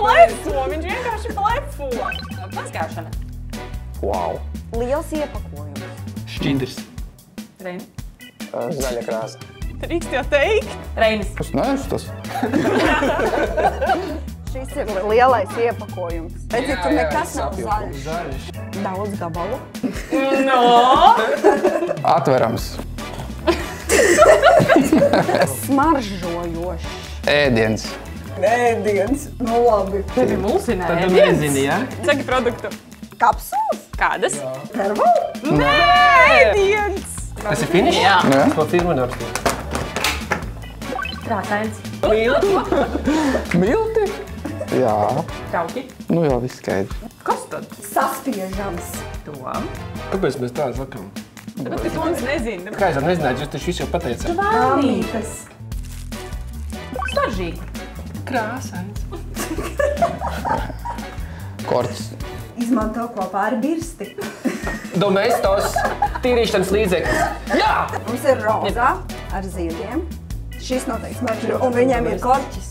blefo, viņš vienkārši blefo. Mazgāšana. Wow. Liels iepakojums. Šķidrs. Reini. Zaļa krāsa. Drīkst jau teikt. Reinis. Es neesmu tas. Šis ir lielais iepakojums. Redzi, tur nekas nav zaļš. Zaļš. Daudz gabalu. No! Atverams. Smaržojošs. Ēdiens. Ēdiens. Nu labi. Tevi mulsina Tad tu ēdiens. nezini, ja? Saki produktu. Kapsulas? Kādas? Pervolu? Ēdiens! Tas ir finišs? Jā. Jā. Es to firmu neapstīju. Krāsains. Milti? Jā. Trauki. Nu jau viss skaidrs. Kas tad? Saspiežams. To. Kāpēc mēs tā sakam? Tāpēc, ka Toms nezina. Kā es jau nezināju, jūs taču visu jau pateicāt. Vānītes. Staržīgi. Krāsains. Korts. Izmanto kopā ar birsti. Domestos tīrīšanas līdzeklis. Jā! Mums ir rozā ar ziediem. Šis noteikti smaržo, un viņiem ir korķis.